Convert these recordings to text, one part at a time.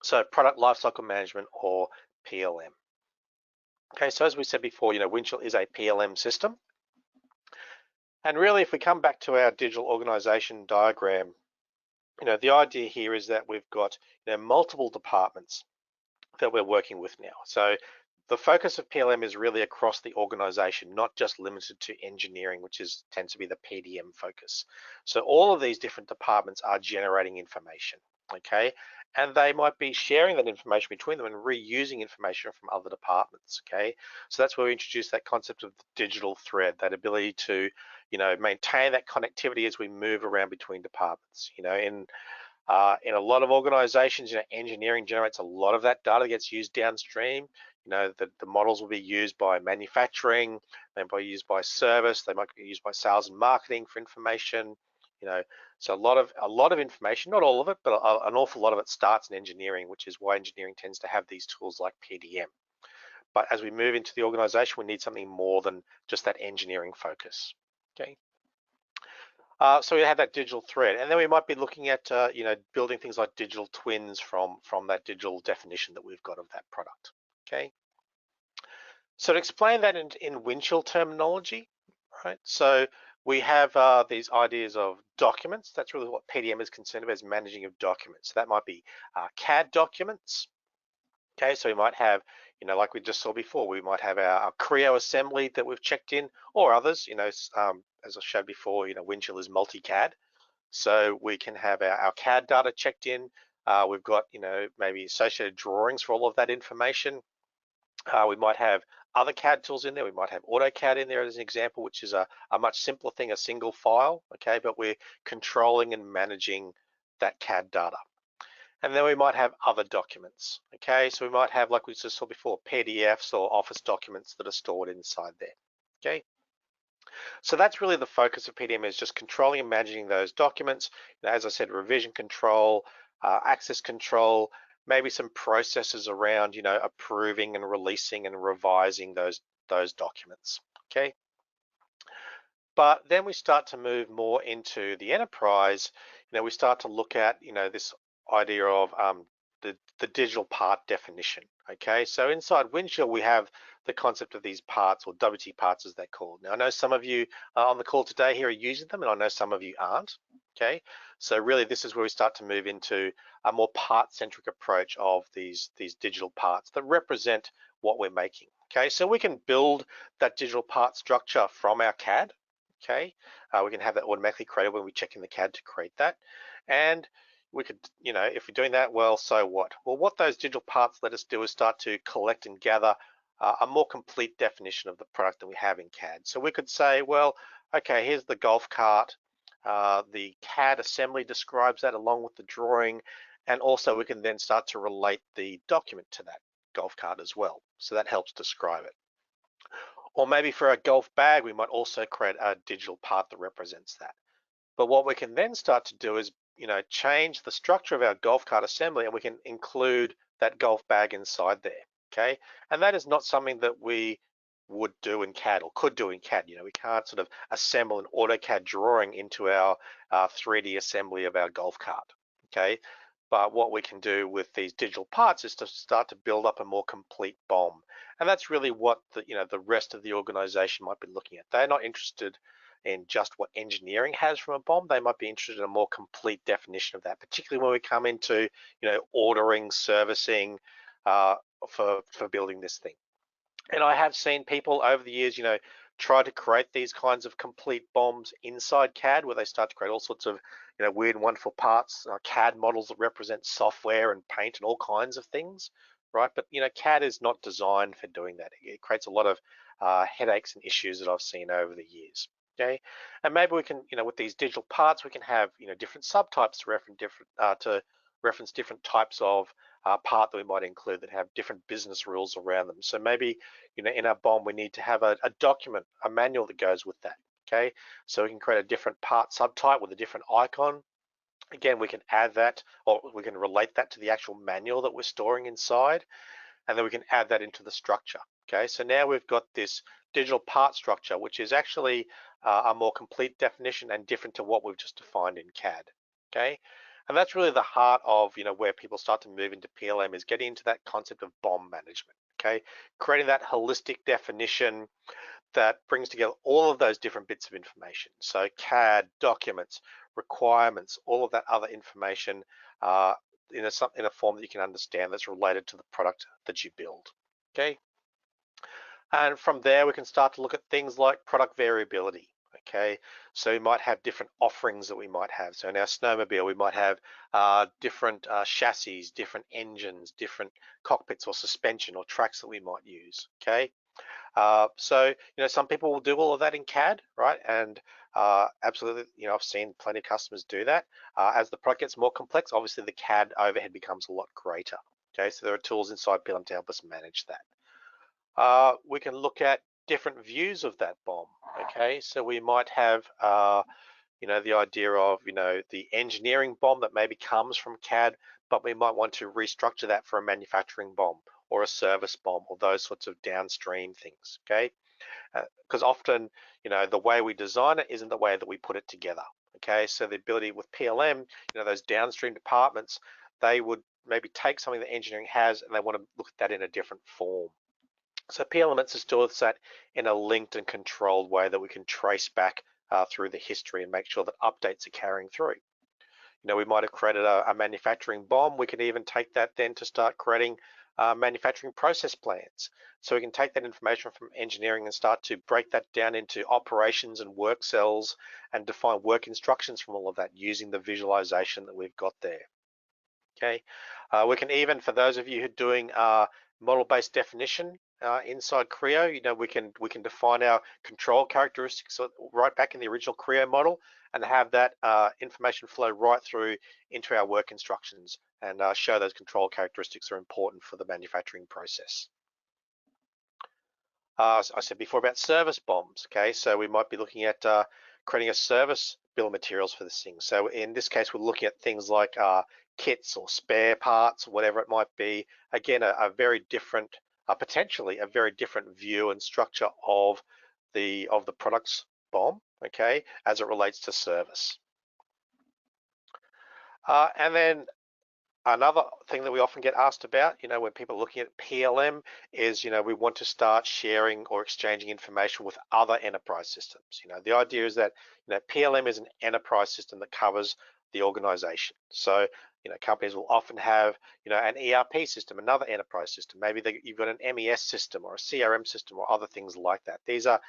So product lifecycle management, or PLM. Okay, so as we said before, Windchill is a PLM system. And really, if we come back to our digital organization diagram, the idea here is that we've got multiple departments that we're working with now. So the focus of PLM is really across the organization, not just limited to engineering, which tends to be the PDM focus. So all of these different departments are generating information, okay? And they might be sharing that information between them and reusing information from other departments, okay? So that's where we introduce that concept of the digital thread, that ability to, maintain that connectivity as we move around between departments. In a lot of organizations, engineering generates a lot of that data that gets used downstream. The models will be used by manufacturing, they might be used by service, they might be used by sales and marketing for information. So a lot of information, not all of it, but an awful lot of it starts in engineering, which is why engineering tends to have these tools like PDM. But as we move into the organization, we need something more than just that engineering focus. Okay. So we have that digital thread, and then we might be looking at building things like digital twins from that digital definition that we've got of that product. Okay. So to explain that in Windchill terminology, right? So we have these ideas of documents. That's really what PDM is concerned about, is managing of documents. So that might be CAD documents. Okay, so we might have, like we just saw before, we might have our Creo assembly that we've checked in, or others, as I showed before, Windchill is multi-CAD. So we can have our CAD data checked in. We've got, maybe associated drawings for all of that information. We might have other CAD tools in there. We might have AutoCAD in there as an example, which is a much simpler thing, a single file, okay? But we're controlling and managing that CAD data. And then we might have other documents, okay? So we might have, like we just saw before, PDFs or Office documents that are stored inside there, okay? So that's really the focus of PDM, is just controlling and managing those documents. As I said, revision control, access control, maybe some processes around, approving and releasing and revising those documents, okay? But then we start to move more into the enterprise. We start to look at, this idea of the digital part definition, okay? So inside Windchill, we have the concept of these parts, or WT parts as they're called. Now, I know some of you on the call today here are using them, and I know some of you aren't, okay? So really, this is where we start to move into a more part-centric approach of these digital parts that represent what we're making, okay? So we can build that digital part structure from our CAD, okay? We can have that automatically created when we check in the CAD to create that. And we could, if we're doing that, well, so what? Well, what those digital parts let us do is start to collect and gather a more complete definition of the product that we have in CAD. So we could say, well, okay, here's the golf cart. The CAD assembly describes that along with the drawing. And also we can then start to relate the document to that golf cart as well. So that helps describe it. Or maybe for a golf bag, we might also create a digital part that represents that. But what we can then start to do is, change the structure of our golf cart assembly, and we can include that golf bag inside there, okay? And that is not something that we would do in CAD, or could do in CAD. We can't sort of assemble an AutoCAD drawing into our 3D assembly of our golf cart, okay? But what we can do with these digital parts is to start to build up a more complete BOM. And that's really what the rest of the organization might be looking at. They're not interested in just what engineering has from a BOM. They might be interested in a more complete definition of that, particularly when we come into, ordering, servicing for building this thing. And I have seen people over the years, try to create these kinds of complete BOMs inside CAD, where they start to create all sorts of, weird and wonderful parts, CAD models that represent software and paint and all kinds of things, right? But, CAD is not designed for doing that. It creates a lot of headaches and issues that I've seen over the years. Okay, and maybe we can, with these digital parts, we can have, different subtypes to reference different types of part that we might include that have different business rules around them. So maybe, in our BOM, we need to have a document, a manual that goes with that. Okay, so we can create a different part subtype with a different icon. Again, we can add that, or we can relate that to the actual manual that we're storing inside, and then we can add that into the structure. Okay, so now we've got this digital part structure, which is actually a more complete definition and different to what we've just defined in CAD. Okay, And that's really the heart of, where people start to move into PLM, is getting into that concept of BOM management, okay? Creating that holistic definition that brings together all of those different bits of information. So CAD, documents, requirements, all of that other information in a form that you can understand that's related to the product that you build, okay? And from there, we can start to look at things like product variability. Okay, so we might have different offerings that we might have. So in our snowmobile, we might have different chassis, different engines, different cockpits or suspension or tracks that we might use. Okay, so some people will do all of that in CAD, right? And absolutely, I've seen plenty of customers do that. As the product gets more complex, obviously the CAD overhead becomes a lot greater. Okay, so there are tools inside PLM to help us manage that. We can look at different views of that BOM. Okay, so we might have, the idea of, the engineering BOM that maybe comes from CAD, but we might want to restructure that for a manufacturing BOM or a service BOM or those sorts of downstream things. Okay, because often, the way we design it isn't the way that we put it together. Okay, so the ability with PLM, those downstream departments, they would maybe take something that engineering has and they want to look at that in a different form. So PLMs is still set in a linked and controlled way that we can trace back through the history and make sure that updates are carrying through. We might have created a manufacturing BOM. We can even take that then to start creating manufacturing process plans. So we can take that information from engineering and start to break that down into operations and work cells and define work instructions from all of that using the visualization that we've got there. Okay, we can even, for those of you who are doing model-based definition inside Creo, we can define our control characteristics right back in the original Creo model and have that information flow right through into our work instructions and show those control characteristics are important for the manufacturing process. So I said before about service BOMs. Okay, so we might be looking at creating a service bill of materials for this thing. So in this case, we're looking at things like kits or spare parts, whatever it might be. Again, a very different, potentially a very different view and structure of the product's BOM, okay, as it relates to service. And then another thing that we often get asked about, when people are looking at PLM is, we want to start sharing or exchanging information with other enterprise systems. The idea is that, PLM is an enterprise system that covers the organization. So, companies will often have, an ERP system, another enterprise system. Maybe you've got an MES system or a CRM system or other things like that. These are,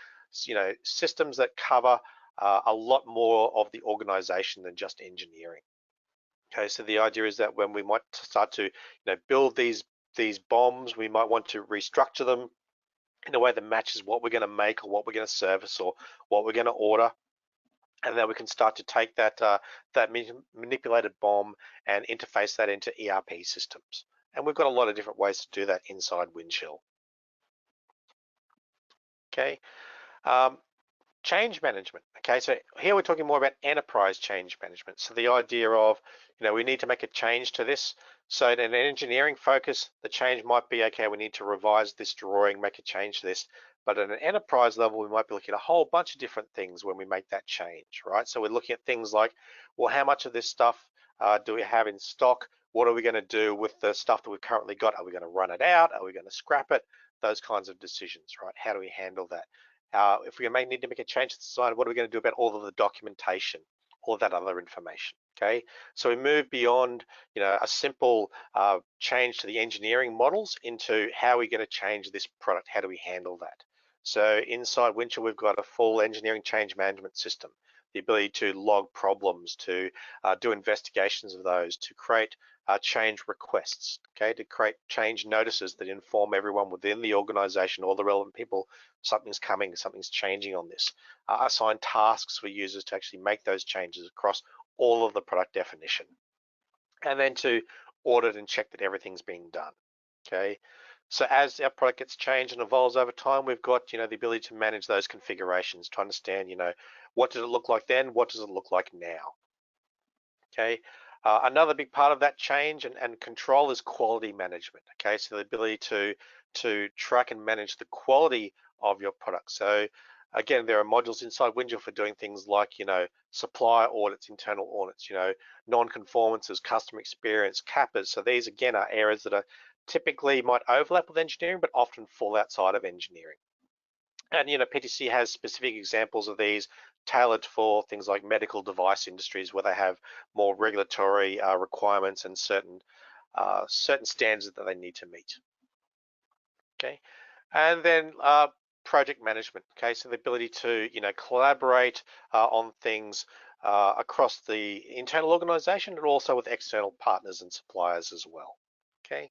systems that cover a lot more of the organization than just engineering. Okay, so the idea is that when we might start to, build these BOMs, we might want to restructure them in a way that matches what we're going to make or what we're going to service or what we're going to order. And then we can start to take that manipulated BOM and interface that into ERP systems. And we've got a lot of different ways to do that inside Windchill. Okay, change management. Okay, so here we're talking more about enterprise change management. So the idea of, we need to make a change to this. So in an engineering focus, the change might be, okay, we need to revise this drawing, make a change to this. But at an enterprise level, we might be looking at a whole bunch of different things when we make that change, right? So we're looking at things like, well, how much of this stuff do we have in stock? What are we going to do with the stuff that we've currently got? Are we going to run it out? Are we going to scrap it? Those kinds of decisions, right? How do we handle that? If we need to make a change to the design, what are we going to do about all of the documentation, all of that other information? Okay, so we move beyond, a simple change to the engineering models into how are we going to change this product? How do we handle that? So inside Windchill, we've got a full engineering change management system, the ability to log problems, to do investigations of those, to create change requests, okay, to create change notices that inform everyone within the organization, all the relevant people, something's coming, something's changing on this. Assign tasks for users to actually make those changes across all of the product definition. And then to audit and check that everything's being done, okay? So as our product gets changed and evolves over time, we've got, the ability to manage those configurations to understand, what did it look like then? What does it look like now? Okay. Another big part of that change and control is quality management. Okay, so the ability to track and manage the quality of your product. So Again, there are modules inside Windchill for doing things like, you know, supplier audits, internal audits, you know, non-conformances, customer experience, CAPAs. So these again are areas that are typically might overlap with engineering, but often fall outside of engineering. And, you know, PTC has specific examples of these tailored for things like medical device industries where they have more regulatory requirements and certain standards that they need to meet. Okay, and then project management. Okay, so the ability to, you know, collaborate on things across the internal organization and also with external partners and suppliers as well. Okay.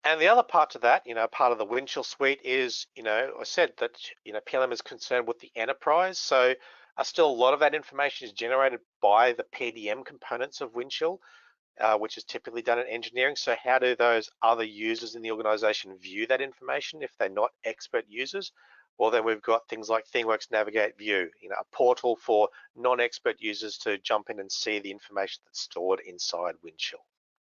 And the other part to that, you know, part of the Windchill suite is, you know, I said that, you know, PLM is concerned with the enterprise. So still a lot of that information is generated by the PDM components of Windchill, which is typically done in engineering. So how do those other users in the organization view that information if they're not expert users? Well, then we've got things like ThingWorx Navigate View, you know, a portal for non-expert users to jump in and see the information that's stored inside Windchill.